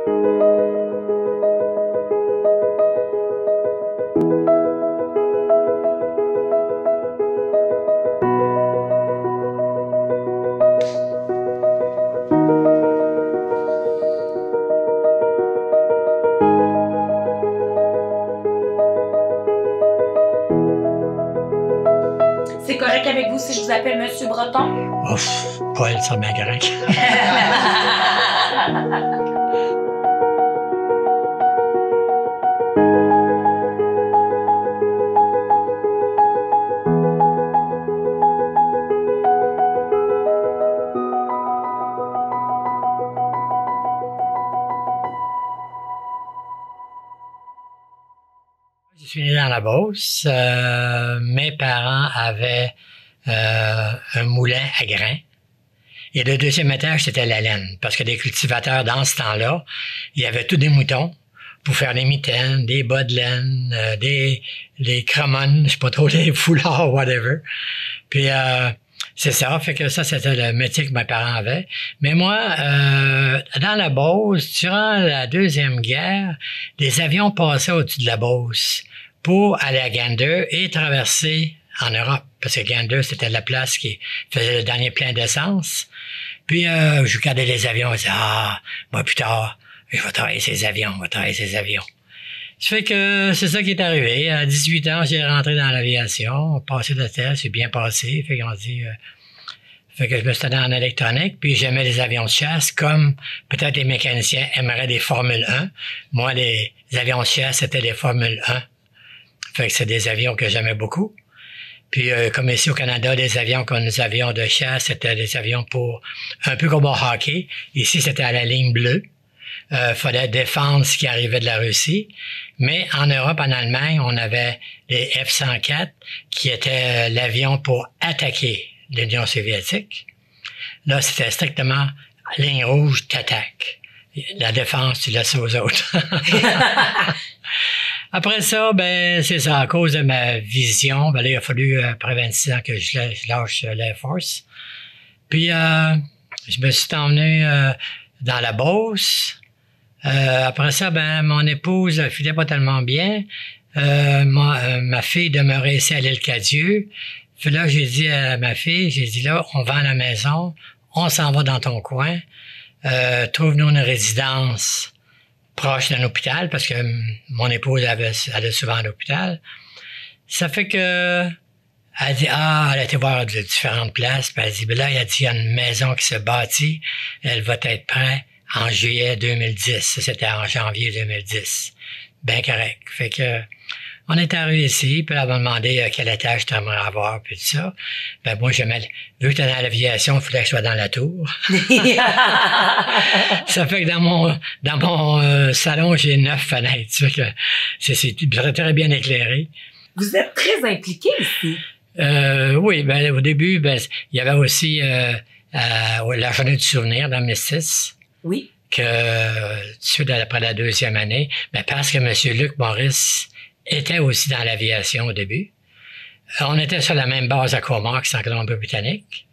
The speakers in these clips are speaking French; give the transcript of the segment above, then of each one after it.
C'est correct avec vous si je vous appelle Monsieur Breton? Ouf, Paul, ça m'agresse. Je suis né dans la Beauce. Mes parents avaient un moulin à grains. Et le deuxième étage, c'était la laine. Parce que les cultivateurs, dans ce temps-là, il y avait tous des moutons pour faire des mitaines, des bas de laine, des cramones, je sais pas trop, des foulards, whatever. Puis c'est ça, fait que ça, c'était le métier que mes parents avaient. Mais moi, dans la Beauce, durant la Deuxième Guerre, les avions passaient au-dessus de la Beauce pour aller à Gander et traverser en Europe. Parce que Gander, c'était la place qui faisait le dernier plein d'essence. Puis, je regardais les avions et je disais, moi, plus tard, je vais travailler ces avions, Ça fait que c'est ça qui est arrivé. À 18 ans, j'ai rentré dans l'aviation, passé le test, c'est bien passé. Fait qu'on dit, fait que je me suis donné en électronique, puis j'aimais les avions de chasse, comme peut-être les mécaniciens aimeraient des Formule 1. Moi, les avions de chasse, c'était des Formule 1. Fait que c'est des avions que j'aimais beaucoup. Puis, comme ici au Canada, les avions que nous avions de chasse, c'était des avions pour, un peu comme au hockey. Ici, c'était à la ligne bleue. Fallait défendre ce qui arrivait de la Russie. Mais en Europe, en Allemagne, on avait les F-104, qui étaient l'avion pour attaquer l'Union soviétique. Là, c'était strictement ligne rouge, t'attaques. La défense, tu laisses aux autres. Après ça, ben c'est ça, à cause de ma vision, ben là, il a fallu, après 26 ans, que je lâche l'Air Force. Puis, je me suis emmené dans la Beauce. Après ça, ben mon épouse filait pas tellement bien. Ma fille demeurait ici à l'île Cadieux. Puis là, j'ai dit à ma fille, j'ai dit là, on vend la maison, on s'en va dans ton coin, trouve-nous une résidence proche d'un hôpital, parce que mon épouse allait souvent à l'hôpital. Ça fait que elle dit, elle a été voir de différentes places, puis elle dit, ben là, il y a une maison qui se bâtit, elle va être prête en juillet 2010. Ça, c'était en janvier 2010. Ben correct. Fait que on est arrivé ici, puis elle m'a demandé quel étage tu aimerais avoir, puis tout ça. Ben moi, vu que tu es dans l'aviation, il fallait que je sois dans la tour. Ça fait que dans mon salon, j'ai 9 fenêtres. Ça fait que c'est très bien éclairé. Vous êtes très impliqué ici. Oui, ben au début, ben il y avait aussi la journée du souvenir dans Mestis. Oui. Que tout de suite après la deuxième année, ben parce que M. Luc Maurice était aussi dans l'aviation au début. On était sur la même base à Comox, en Colombie-Britannique.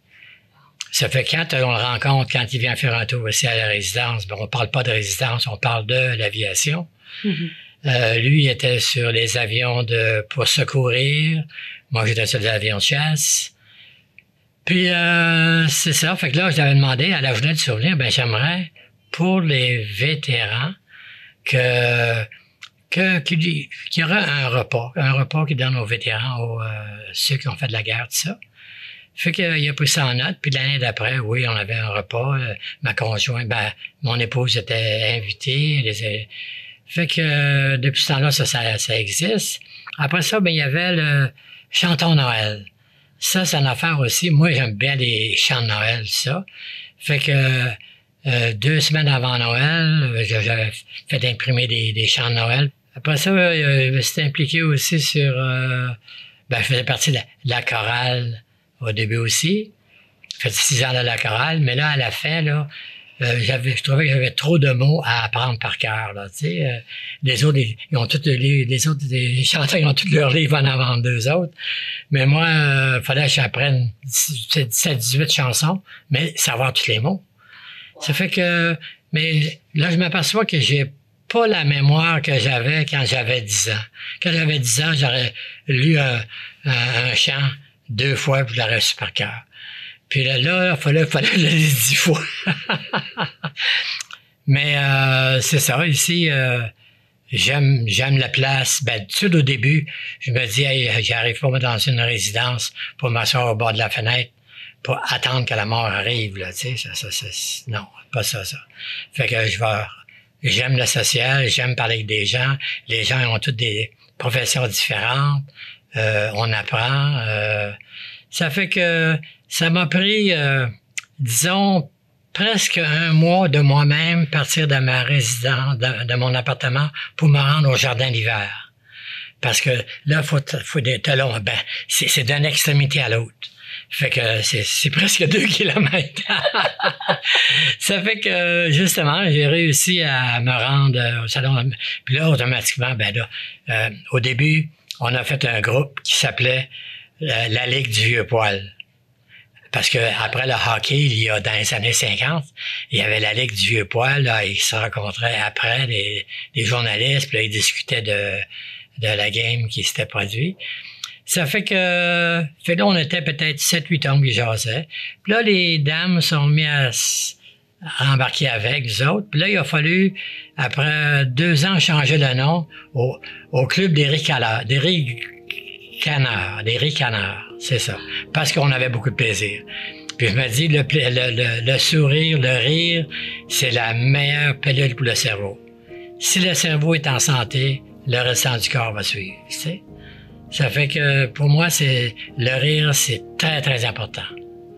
Ça fait quand on le rencontre, quand il vient faire un tour aussi à la résidence, ben on parle pas de résidence, on parle de l'aviation. Mm-hmm. Lui, il était sur les avions pour secourir. Moi, j'étais sur des avions de chasse. Puis, c'est ça. Fait que là, je l'avais demandé à la journée de souvenir, ben j'aimerais, pour les vétérans, qu'il y aura un repas qu'ils donnent aux vétérans, ceux qui ont fait de la guerre, tout ça. Fait qu'il a pris ça en note, puis l'année d'après, oui, on avait un repas, ma conjointe, mon épouse était invitée, fait que depuis ce temps-là, ça existe. Après ça, ben il y avait le Chantons Noël. Ça, c'est une affaire aussi. Moi, j'aime bien les chants de Noël, ça. Fait que 2 semaines avant Noël, j'avais fait imprimer des chants de Noël. Après ça, je me suis impliqué aussi sur... je faisais partie de la chorale au début aussi. J'ai fait 6 ans de la chorale, mais là, à la fin, là, je trouvais que j'avais trop de mots à apprendre par cœur, là, tu sais. Les autres, ils ont tous les chanteurs, ils ont tous leurs livres en avant d'eux autres. Mais moi, fallait que j'apprenne 17, 18 chansons, mais savoir tous les mots. Ça fait que Mais là, je m'aperçois que j'ai pas la mémoire que j'avais quand j'avais 10 ans. Quand j'avais 10 ans, j'aurais lu un chant 2 fois, puis je l'aurais su par cœur. Puis là, il fallait le lire 10 fois. Mais c'est ça, ici, j'aime la place. Ben, tout de suite, au début, je me dis, hey, j'arrive pas dans une résidence pour m'asseoir au bord de la fenêtre pour attendre que la mort arrive, là, tu sais, non, pas ça. Fait que j'aime le social, j'aime parler avec des gens. Les gens ont toutes des professions différentes. On apprend. Ça fait que ça m'a pris, disons, presque un mois de moi-même partir de ma résidence, de mon appartement pour me rendre au jardin d'hiver. Parce que là, faut des talons. Ben, c'est d'une extrémité à l'autre. Fait que c'est presque 2 kilomètres. Ça fait que, justement, j'ai réussi à me rendre au salon. Puis là, automatiquement, ben là, au début, on a fait un groupe qui s'appelait la Ligue du Vieux Poil. Parce que après le hockey, il y a dans les années 50, il y avait la Ligue du Vieux Poil, là, ils se rencontraient après, des journalistes, puis là, ils discutaient de la game qui s'était produite. Ça fait que là, on était peut-être 7-8 hommes qui jasaient. Puis là, les dames sont mis à embarquer avec les autres. Puis là, il a fallu, après 2 ans, changer le nom au club des ricaneurs, c'est ça. Parce qu'on avait beaucoup de plaisir. Puis je me dis, le sourire, le rire, c'est la meilleure pilule pour le cerveau. Si le cerveau est en santé, le restant du corps va suivre, tu sais. Ça fait que, pour moi, le rire, c'est très, très important.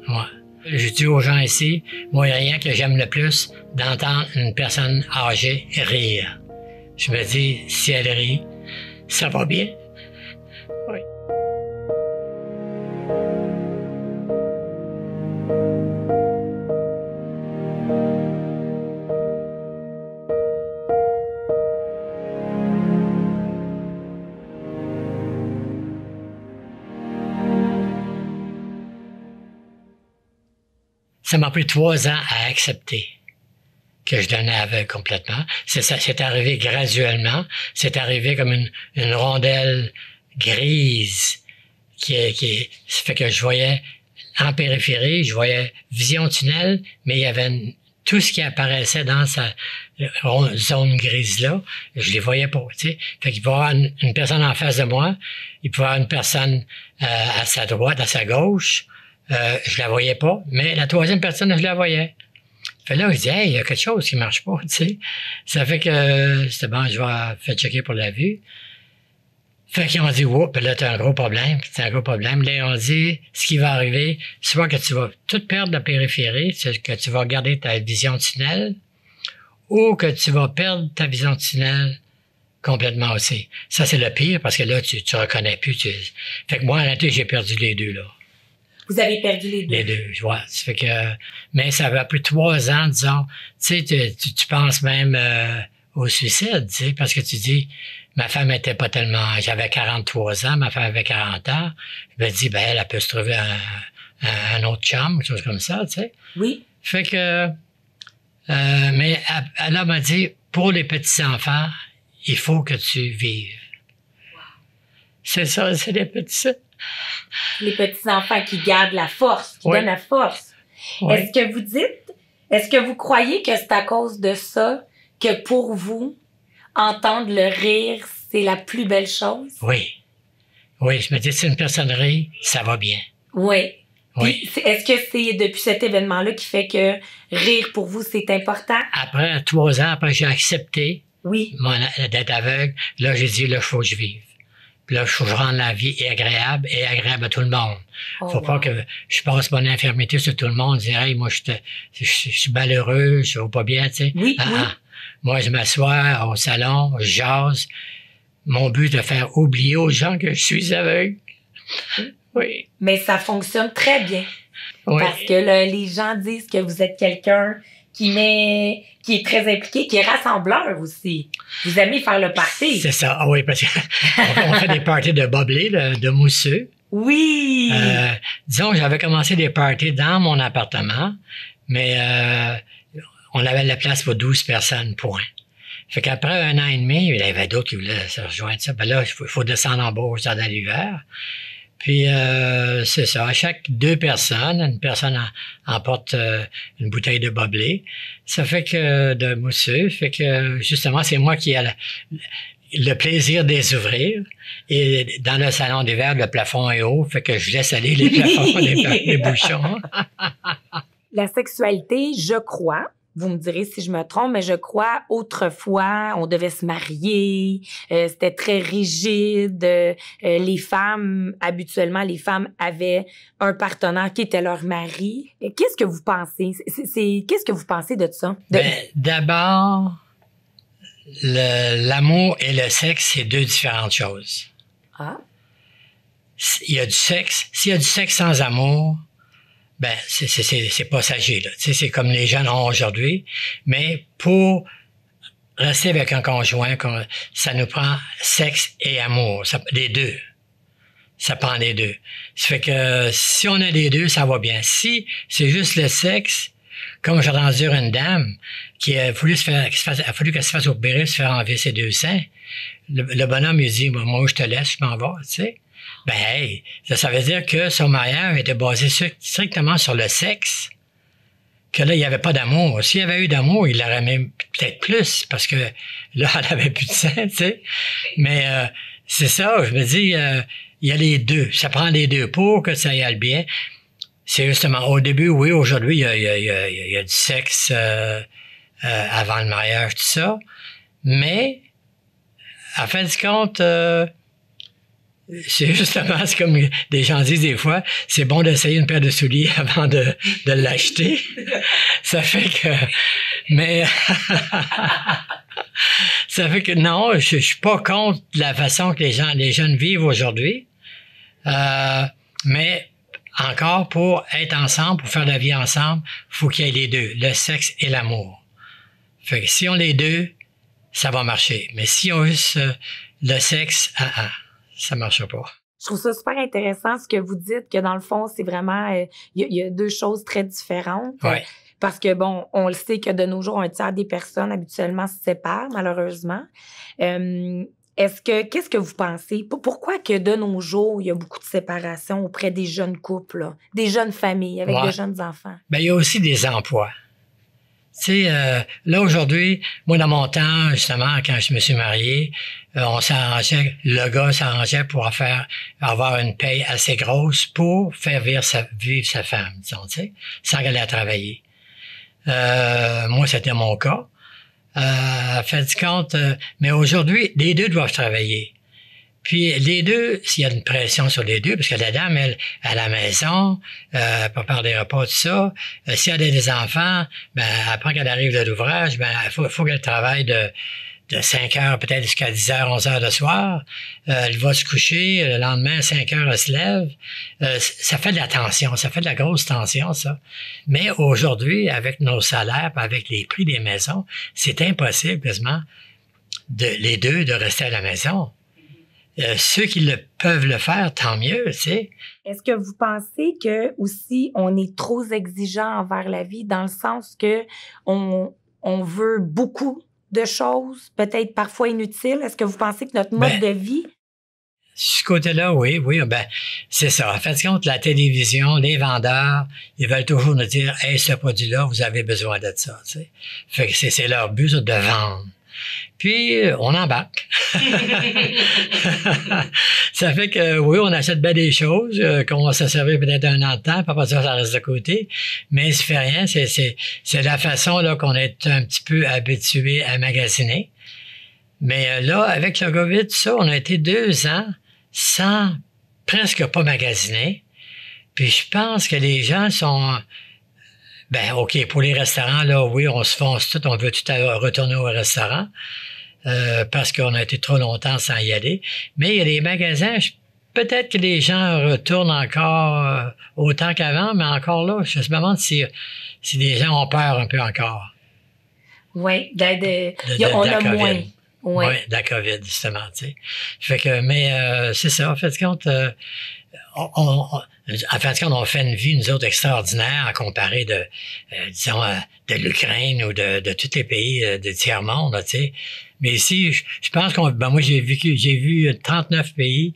Moi. Je dis aux gens ici, moi, il n'y a rien que j'aime le plus d'entendre une personne âgée rire. Je me dis, si elle rit, ça va bien. Oui. Ça m'a pris 3 ans à accepter que je devenais aveugle complètement. C'est arrivé graduellement. C'est arrivé comme une rondelle grise ça fait que je voyais en périphérie, je voyais vision tunnel, mais il y avait tout ce qui apparaissait dans sa zone grise-là, je les voyais pas, tu sais. Fait qu'il pouvait y avoir une personne en face de moi, il pouvait y avoir une personne à sa droite, à sa gauche, je la voyais pas, mais la 3e personne, je la voyais. Fait là, je dis, hey, il y a quelque chose qui marche pas, tu sais. Ça fait que, c'était bon, je vais faire checker pour la vue. Fait qu'ils ont dit, oups, là, t'as un gros problème, c'est un gros problème. Là, ils ont dit, ce qui va arriver, soit que tu vas tout perdre la périphérie, que tu vas garder ta vision tunnel, ou que tu vas perdre ta vision tunnel complètement aussi. Ça, c'est le pire, parce que là, tu reconnais plus. Fait que moi, en réalité, j'ai perdu les 2, là. Vous avez perdu les 2? Les 2, ouais. Ça fait que, mais ça avait plus 3 ans, disons. Tu sais, tu penses même au suicide, tu sais, parce que tu dis, ma femme était pas tellement... J'avais 43 ans, ma femme avait 40 ans. Je me dis, ben, elle peut se trouver un autre chum, quelque chose comme ça, tu sais. Oui. Fait que... mais elle m'a dit, pour les petits-enfants, il faut que tu vives. Wow. C'est ça, c'est les petits... Les petits-enfants qui gardent la force, qui donnent la force. Oui. Est-ce que vous croyez que c'est à cause de ça que pour vous, entendre le rire, c'est la plus belle chose? Oui. Oui, je me dis, si une personne rit, ça va bien. Oui. Oui. Puis, est-ce que c'est depuis cet événement-là qui fait que rire pour vous, c'est important? Après 3 ans, après j'ai accepté oui. D'être aveugle, là, j'ai dit, là, il faut que je vive. Puis là, il faut que je rende la vie agréable à tout le monde. Faut pas que je passe mon infirmité sur tout le monde, dire, hey, moi, je suis malheureux, je vais pas bien, tu sais. Oui, oui. Moi, je m'assois au salon, je jase. Mon but est de faire oublier aux gens que je suis aveugle. Oui. Mais ça fonctionne très bien. Oui. Parce que là, les gens disent que vous êtes quelqu'un qui est très impliqué, qui est rassembleur aussi. Vous aimez faire le party. C'est ça, oui, parce qu'on fait des parties de boblé, de mousseux. Oui! Disons, j'avais commencé des parties dans mon appartement, mais on avait la place pour 12 personnes, point. Fait qu'après 1 an et demi, il y avait d'autres qui voulaient se rejoindre ça. Ben là, il faut descendre en bas dans l'hiver. Puis, c'est ça. À chaque 2 personnes, une personne emporte une bouteille de bubbly. Ça fait que, de mousseux, fait que, justement, c'est moi qui ai le plaisir de les ouvrir. Et dans le salon d'hiver, le plafond est haut, fait que je laisse aller les plafonds, les bouchons. La sexualité, je crois, vous me direz si je me trompe, mais je crois autrefois, on devait se marier, c'était très rigide. Les femmes, habituellement, les femmes avaient un partenaire qui était leur mari. Qu'est-ce que vous pensez? Qu'est-ce que vous pensez de ça? D'abord, l'amour et le sexe, c'est 2 différentes choses. Ah. Il y a du sexe. S'il y a du sexe sans amour, ben, c'est passager, là. Tu sais, c'est comme les jeunes ont aujourd'hui. Mais pour rester avec un conjoint, ça nous prend sexe et amour. Les 2. Ça prend les 2. Ça fait que si on a les 2, ça va bien. Si c'est juste le sexe, comme j'ai entendu une dame qui a fallu qu'elle se fasse opérer, se faire enlever ses 2 seins, le bonhomme lui dit, moi, je te laisse, je m'en vais, tu sais. Ben, hey, ça veut dire que son mariage était basé strictement sur le sexe, que là, il n'y avait pas d'amour. S'il y avait eu d'amour, il l'aurait même peut-être plus, parce que là, elle avait plus de sein, tu sais. Mais c'est ça, je me dis, il y a les 2. Ça prend les 2 pour que ça y aille bien. C'est justement, au début, oui, aujourd'hui, il y a du sexe avant le mariage, tout ça. Mais, à fin de compte, c'est justement, c'est comme des gens disent des fois, c'est bon d'essayer une paire de souliers avant de l'acheter. Ça fait que, mais, ça fait que non, je suis pas contre la façon que les jeunes vivent aujourd'hui. Mais, encore, pour être ensemble, pour faire la vie ensemble, faut qu'il y ait les 2, le sexe et l'amour. Fait que si on les 2, ça va marcher. Mais si on a juste le sexe, ça marche pas. Je trouve ça super intéressant ce que vous dites, que dans le fond, c'est vraiment, il y a 2 choses très différentes. Ouais. Parce que bon, on le sait que de nos jours, un tiers des personnes habituellement se séparent, malheureusement. Qu'est-ce que vous pensez? Pourquoi que de nos jours, il y a beaucoup de séparation auprès des jeunes couples, là, des jeunes familles avec de jeunes enfants? Ben, il y a aussi des emplois. Tu sais, là, aujourd'hui, moi, dans mon temps, justement, quand je me suis marié, on s'arrangeait, le gars s'arrangeait pour avoir une paye assez grosse pour faire vivre sa femme, disons, tu sais, sans qu'elle aille travailler. Moi, c'était mon cas. Fait du compte, mais aujourd'hui, les 2 doivent travailler. Puis les 2, s'il y a une pression sur les 2, parce que la dame, elle, à la maison, prépare des repas, tout ça. Si elle a des enfants, ben après qu'elle arrive de l'ouvrage, ben il faut qu'elle travaille de 5 heures, peut-être jusqu'à 10 heures, 11 heures le soir. Elle va se coucher, le lendemain, à 5 heures, elle se lève. Ça fait de la tension, ça fait de la grosse tension, ça. Mais aujourd'hui, avec nos salaires, avec les prix des maisons, c'est impossible, quasiment, les 2 de rester à la maison. Ceux qui peuvent le faire, tant mieux, tu sais. Est-ce que vous pensez que aussi on est trop exigeant envers la vie dans le sens que on veut beaucoup de choses, peut-être parfois inutiles? Est-ce que vous pensez que notre mode de vie... Ce côté-là, oui, ben, c'est ça. En fait, compte, la télévision, les vendeurs, ils veulent toujours nous dire, hey, ce produit-là, vous avez besoin de ça, tu sais. Fait que c'est leur but, de vendre. Puis, on embarque. Ça fait que, oui, on achète bien des choses, qu'on va se servir peut-être 1 an de temps, puis après ça reste de côté. Mais ça fait rien, c'est la façon, là, qu'on est un petit peu habitué à magasiner. Mais là, avec le COVID, tout ça, on a été 2 ans sans presque pas magasiner. Puis je pense que les gens sont... Ben, OK, pour les restaurants, là, oui, on se fonce tout, on veut tout retourner au restaurant parce qu'on a été trop longtemps sans y aller. Mais il y a des magasins, peut-être que les gens retournent encore autant qu'avant, mais encore là, je me demande si les gens ont peur un peu encore. Oui, on a moins. Oui, de la COVID, justement, tu sais. Fait que, mais c'est ça, en fait, compte, en fin de compte, on fait une vie, nous autres, extraordinaire à comparer de, disons, de l'Ukraine ou de tous les pays du tiers-monde, tu sais. Mais ici, je pense moi, j'ai vu 39 pays,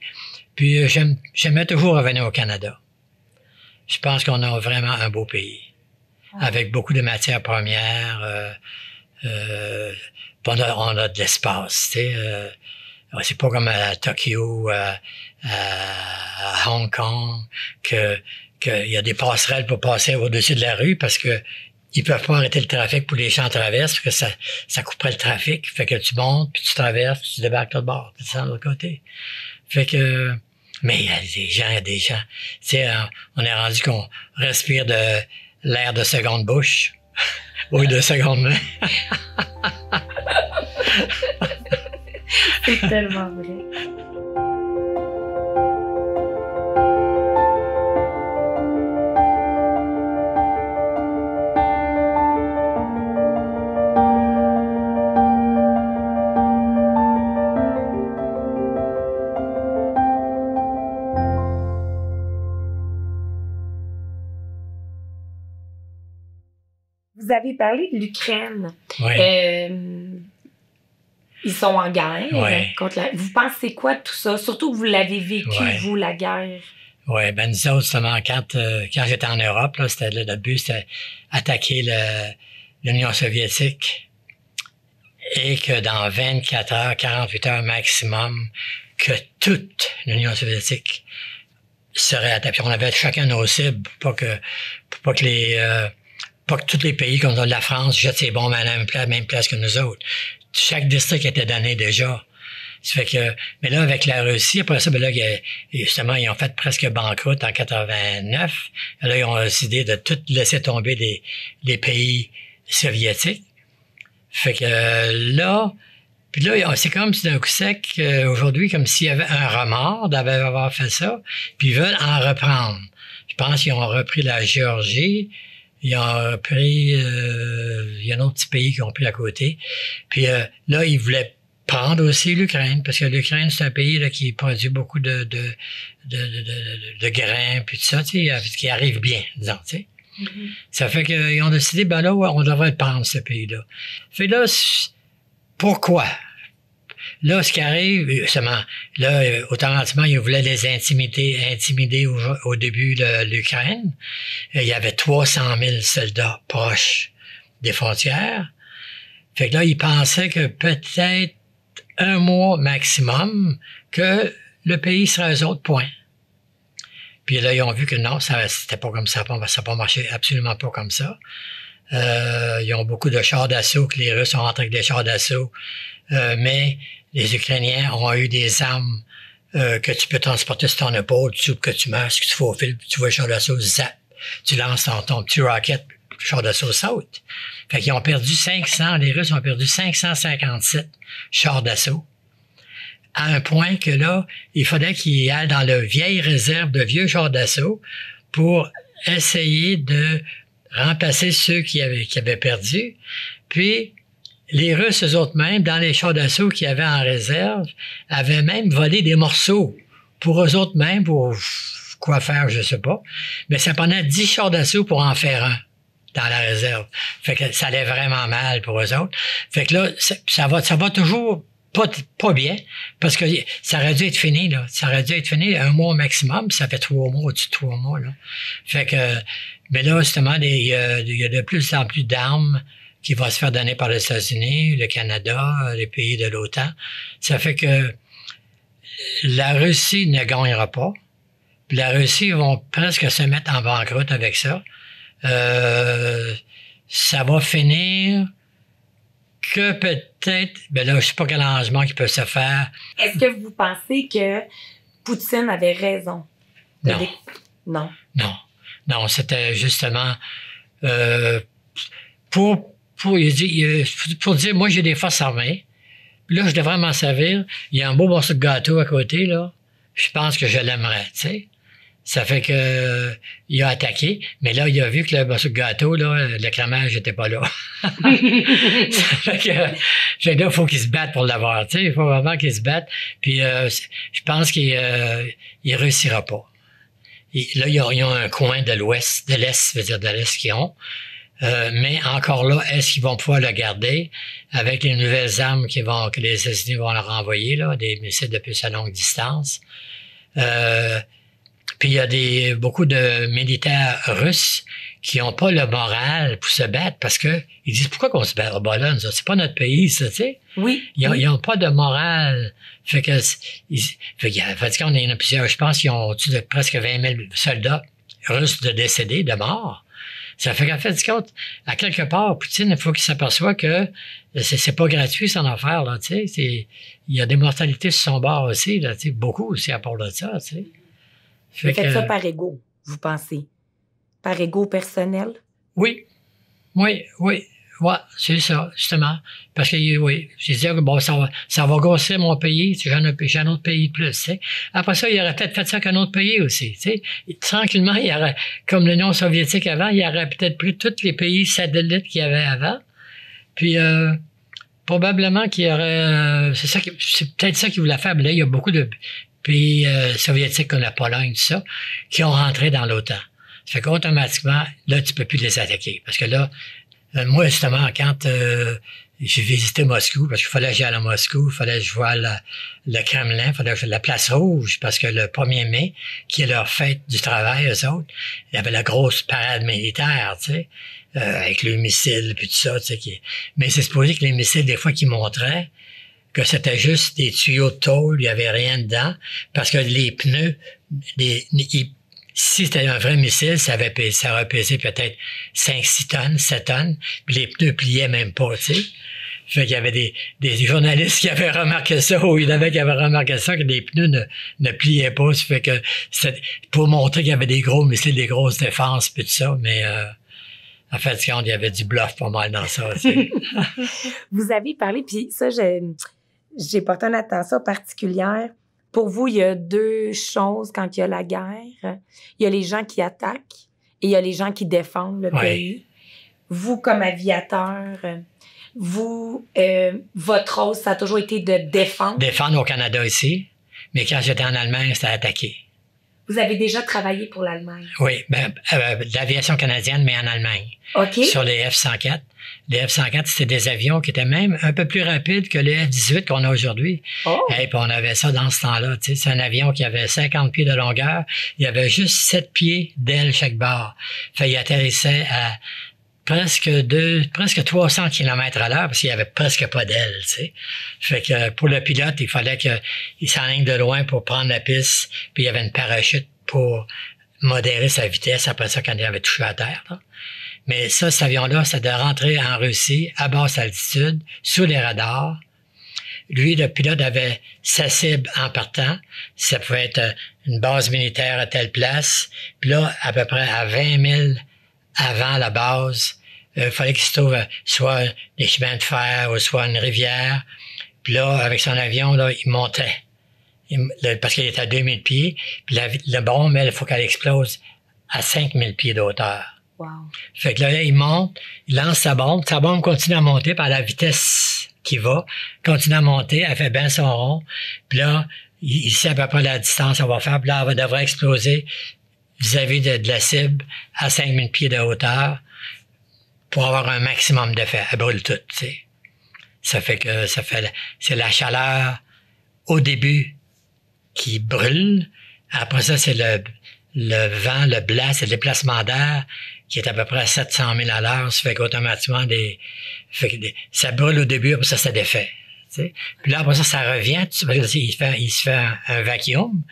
puis j'aimais toujours revenir au Canada. Je pense qu'on a vraiment un beau pays, avec beaucoup de matières premières. On a de l'espace, tu sais. C'est pas comme à Tokyo, à Hong Kong, qu'il y a des passerelles pour passer au-dessus de la rue parce que ils peuvent pas arrêter le trafic pour les gens traversent, parce que ça couperait le trafic. Fait que tu montes, puis tu traverses, puis tu débarques de l'autre bord, puis tu sors de l'autre côté. Fait que, mais il y a des gens. Tu sais, on est rendu qu'on respire de l'air de seconde bouche ou de seconde main. C'est tellement vrai. Vous avez parlé de l'Ukraine. Oui. Ils sont en guerre. Ouais. Vous pensez quoi de tout ça? Surtout que vous l'avez vécu, vous, la guerre. Oui, ben nous autres, justement, quand j'étais en Europe, là, le but, c'était attaquer l'Union soviétique et que dans 24 heures, 48 heures maximum, que toute l'Union soviétique serait attaquée. On avait chacun nos cibles pour pas que tous les pays comme la France jettent ses bombes à la même place que nous autres. Chaque district était donné déjà. Ça fait que, mais là, avec la Russie, après ça, ben là, justement, ils ont fait presque banqueroute en 89. Là, ils ont décidé de tout laisser tomber les pays soviétiques. Fait que là, puis là, c'est comme si d'un coup sec, aujourd'hui, comme s'il y avait un remords d'avoir fait ça, puis ils veulent en reprendre. Je pense qu'ils ont repris la Géorgie. Ils ont repris, il y a un autre petit pays qui ont pris à côté. Puis là, ils voulaient prendre aussi l'Ukraine, parce que l'Ukraine, c'est un pays là, qui produit beaucoup de grains, puis tout ça, tu sais, qui arrive bien, disons, tu sais. Mm-hmm. Ça fait qu'ils ont décidé, ben là, on devrait le prendre, ce pays-là. Fait là, pourquoi? Là, ce qui arrive, justement, là, automatiquement, ils voulaient les intimider au début de l'Ukraine. Il y avait 300 000 soldats proches des frontières. Fait que là, ils pensaient que peut-être un mois maximum, que le pays serait aux autres points. Puis là, ils ont vu que non, c'était pas comme ça, ça n'a pas marché absolument pas comme ça. Ils ont beaucoup de chars d'assaut, que les Russes sont rentrés avec des chars d'assaut, mais les Ukrainiens ont eu des armes que tu peux transporter sur ton épaule, que tu masques, que tu faufiles, tu vois le char d'assaut, zap, tu lances ton petit rocket, le char d'assaut saute. Fait qu'ils ont perdu les Russes ont perdu 557 chars d'assaut. À un point que là, il fallait qu'ils aillent dans la vieille réserve de vieux chars d'assaut pour essayer de remplacer ceux qui avaient perdu. Puis, les Russes, eux autres mêmes, dans les chars d'assaut qu'ils avaient en réserve, avaient même volé des morceaux pour eux autres mêmes, pour quoi faire, je sais pas. Mais ça prenait 10 chars d'assaut pour en faire un dans la réserve. Fait que ça allait vraiment mal pour eux autres. Fait que là, ça va toujours pas bien, parce que ça aurait dû être fini, là. Ça aurait dû être fini un mois maximum, ça fait 3 mois, au-dessus de 3 mois, là. Fait que, mais là, justement, il y a de plus en plus d'armes qui vont se faire donner par les États-Unis, le Canada, les pays de l'OTAN. Ça fait que la Russie ne gagnera pas. Puis la Russie vont presque se mettre en banqueroute avec ça. Ça va finir que peut-être, ben là, je sais pas quel arrangement qui peut se faire. Est-ce que vous pensez que Poutine avait raison? Non. Non, c'était justement pour dire, moi, j'ai des forces armées. Là, je devrais m'en servir. Il y a un beau morceau de gâteau à côté, là. Je pense que je l'aimerais, tu sais. Ça fait que il a attaqué, mais là, il a vu que le morceau de gâteau, là, le cramage n'était pas là. Ça fait que là, il faut qu'il se batte pour l'avoir, tu sais. Il faut vraiment qu'il se batte. Puis je pense qu'il réussira pas. là, ils ont un coin de l'ouest, de l'est, veut dire de l'est qu'ils ont. Mais encore là, est-ce qu'ils vont pouvoir le garder avec les nouvelles armes que les États-Unis vont leur envoyer, là, des missiles de plus à longue distance? Puis il y a beaucoup de militaires russes qui n'ont pas le moral pour se battre parce que ils disent pourquoi qu'on se bat là, c'est pas notre pays, ça, tu sais. Oui. Ils ont pas de morale. Fait que on en a plusieurs, je pense qu'ils ont au-dessus de presque 20 000 soldats russes de décédés, de morts. Ça fait qu'en fait, à quelque part, Poutine, il faut qu'il s'aperçoive que c'est pas gratuit son affaire, là, tu sais. Il y a des mortalités sur son bord aussi, là, tu sais, beaucoup aussi à part de ça, tu sais. Vous faites ça par ego, vous pensez? Par ego personnel? Oui. Ouais, c'est ça, justement. Parce que, oui, j'ai dit que bon, ça va grossir mon pays, j'ai un autre pays de plus, tu sais. Après ça, il aurait peut-être fait ça qu'un autre pays aussi, tu sais. Tranquillement, il aurait, comme l'Union soviétique avant, il aurait peut-être pris tous les pays satellites qu'il y avait avant. Puis, probablement qu'il y aurait, c'est peut-être ça qu'il voulait faire. Mais là, il y a beaucoup de pays soviétiques comme la Pologne, tout ça, qui ont rentré dans l'OTAN. Ça fait qu'automatiquement, là, tu peux plus les attaquer. Parce que là, moi, justement, quand j'ai visité Moscou, parce qu'il fallait que j'aille à Moscou, il fallait que je voie le Kremlin, il fallait que je la place rouge, parce que le 1er mai, qui est leur fête du travail, eux autres, il y avait la grosse parade militaire, tu sais, avec le missile, puis tout ça, tu sais. Mais c'est supposé que les missiles, des fois, qui montraient que c'était juste des tuyaux de tôle, il y avait rien dedans, parce que les pneus, si c'était un vrai missile, ça aurait pesé peut-être 5-6 tonnes, 7 tonnes, puis les pneus pliaient même pas, tu sais. Fait qu'il y avait des journalistes qui avaient remarqué ça, ou il y en avait qui avaient remarqué ça, que les pneus ne pliaient pas. Ça fait que c'était pour montrer qu'il y avait des gros missiles, des grosses défenses, puis tout ça, mais en fait, il y avait du bluff pas mal dans ça, tu sais. Vous avez parlé, puis ça, j'ai porté une attention particulière. Pour vous, il y a deux choses quand il y a la guerre. Il y a les gens qui attaquent et il y a les gens qui défendent le pays. Vous, comme aviateur, votre rôle, ça a toujours été de défendre. Défendre au Canada ici, mais quand j'étais en Allemagne, c'était attaquer. Vous avez déjà travaillé pour l'Allemagne? Oui, l'aviation canadienne, mais en Allemagne. OK. Sur les F-104. Les F-104, c'était des avions qui étaient même un peu plus rapides que les F-18 qu'on a aujourd'hui. Oh. Et puis on avait ça dans ce temps-là. Tu sais, c'est un avion qui avait 50 pieds de longueur. Il y avait juste 7 pieds d'aile chaque barre. Fait il atterrissait à presque 300 km à l'heure parce qu'il y avait presque pas d'aile, tu sais. Fait que pour le pilote, il fallait qu'il s'enligne de loin pour prendre la piste, puis il y avait une parachute pour modérer sa vitesse après ça quand il avait touché à terre, là. Mais ça, cet avion-là, c'est de rentrer en Russie à basse altitude, sous les radars. Lui, le pilote avait sa cible en partant. Ça pouvait être une base militaire à telle place. Puis là, à peu près à 20 000 avant la base, il fallait qu'il se trouve soit des chemins de fer ou soit une rivière. Puis là, avec son avion, là, il montait. Parce qu'il était à 2000 pieds. Puis la bombe, il faut qu'elle explose à 5000 pieds de hauteur. Wow. Fait que là, il monte, il lance sa bombe continue à monter par la vitesse qui va, continue à monter, elle fait bien son rond. Puis là, il sait à peu près la distance qu'on va faire. Puis là, elle devrait exploser vis-à-vis de la cible à 5000 pieds de hauteur pour avoir un maximum d'effet. Elle brûle tout, tu sais. C'est la chaleur au début qui brûle. Après ça, c'est le vent, le blast, c'est le déplacement d'air qui est à peu près à 700 000 à l'heure. Ça fait qu'automatiquement, ça brûle au début, après ça défait. Sais. Puis là, après ça revient, il se fait un vacuum.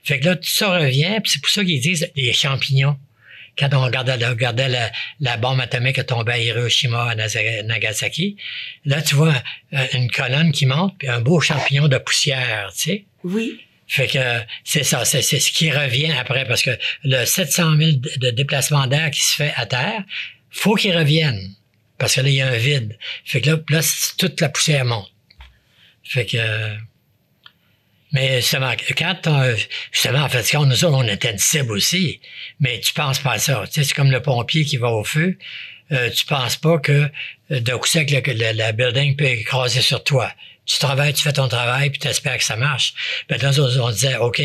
Fait que là, tout ça revient, puis c'est pour ça qu'ils disent les champignons. Quand on regardait la bombe atomique tomber à Hiroshima, à Nagasaki, là, tu vois une colonne qui monte, puis un beau champignon de poussière, tu sais. Oui. Fait que c'est ça, c'est ce qui revient après, parce que le 700 000 de déplacement d'air qui se fait à terre, faut qu'il revienne, parce que là, il y a un vide. Fait que là toute la poussière monte. Fait que... Mais justement, en fait, nous autres, on était une cible aussi, mais tu penses pas à ça. Tu sais, c'est comme le pompier qui va au feu. tu penses pas que d'un coup sec, la building peut écraser sur toi. Tu travailles, tu fais ton travail, puis tu espères que ça marche. Puis là, on disait, OK,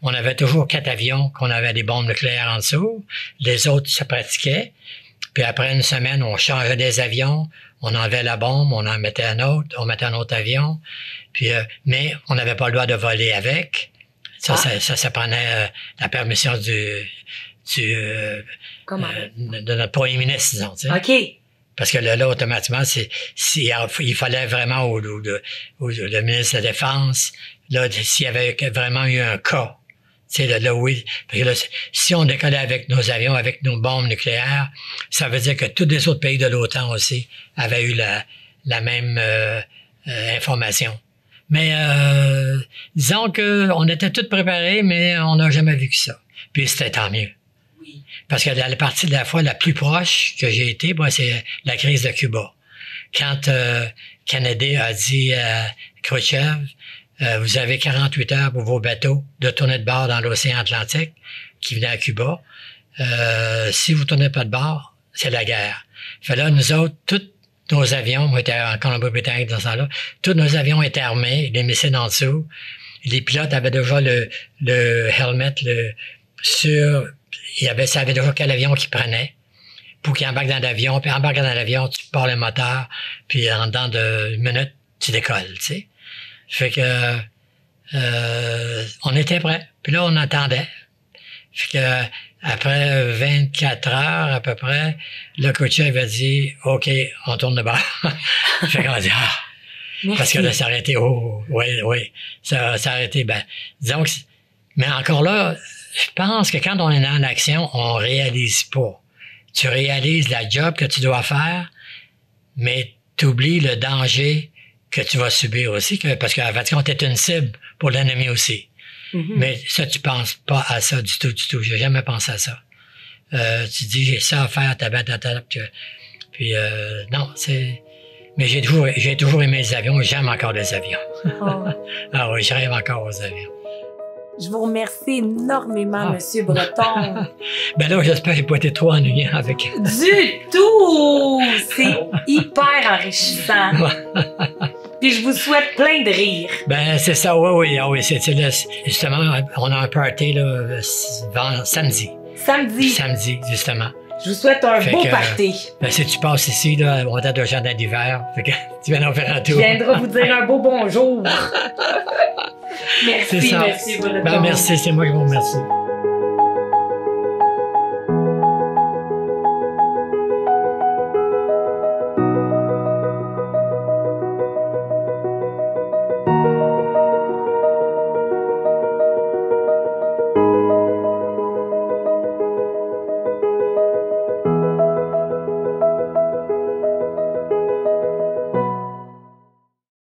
on avait toujours 4 avions qu'on avait des bombes nucléaires en dessous. Les autres se pratiquaient. Puis après une semaine, on changeait des avions, on enlevait la bombe, on en mettait un autre, on mettait un autre avion. Puis, mais on n'avait pas le droit de voler avec. Ça prenait la permission de notre premier ministre, disons. Tu sais. OK. Parce que là, automatiquement, il fallait vraiment le ministre de la Défense, là, s'il y avait vraiment eu un cas. Tu sais, là, oui. Parce que là, si on décollait avec nos avions, avec nos bombes nucléaires, ça veut dire que tous les autres pays de l'OTAN aussi avaient eu la même information. Mais disons qu'on était tous préparés, mais on n'a jamais vécu ça. Puis c'était tant mieux. Oui. Parce que la partie de la fois la plus proche que j'ai été, moi, c'est la crise de Cuba. Quand Kennedy a dit à Khrouchtchev, vous avez 48 heures pour vos bateaux de tourner de bord dans l'océan Atlantique qui venait à Cuba. Si vous tournez pas de bord, c'est la guerre. Fait là, nous autres, tous nos avions, moi, j'étais en Colombie-Britannique dans ce temps-là, tous nos avions étaient armés, les missiles en dessous. Les pilotes avaient déjà le helmet ça avait déjà quel avion qu'ils prenaient pour qu'ils embarquent dans l'avion. Puis embarquant dans l'avion, tu pars le moteur, puis en dedans de 1 minute, tu décolles, tu sais. Fait que on était prêts. Puis là, on attendait. Fait que après 24 heures à peu près, le coach avait dit « OK, on tourne de bord. » Fait qu'on a dit « Ah! » Parce que là, ça aurait été « Oh, oui. » Ça aurait été, disons que... Mais encore là, je pense que quand on est en action, on réalise pas. Tu réalises la job que tu dois faire, mais tu oublies le danger que tu vas subir aussi, parce qu'à Vatican, tu es une cible pour l'ennemi aussi. Mm-hmm. Mais ça, tu penses pas à ça du tout. J'ai jamais pensé à ça. Tu dis, j'ai ça à faire, puis non, c'est... Mais j'ai toujours aimé les avions, j'aime encore les avions. Oh. Ah oui, je rêve encore aux avions. Je vous remercie énormément, Monsieur Breton. Ben là, j'espère que j'ai pas été trop ennuyant avec... Du tout! C'est hyper enrichissant. Puis je vous souhaite plein de rire. Ben, c'est ça, oui. Justement, on a un party, là, samedi. Samedi, justement. Je vous souhaite un beau party. Ben, si tu passes ici, là, on date de jardin d'hiver, fait que tu viens en faire un tour. Je viendrai vous dire un beau bonjour. Merci, Breton. Ben, merci, c'est moi qui vous remercie.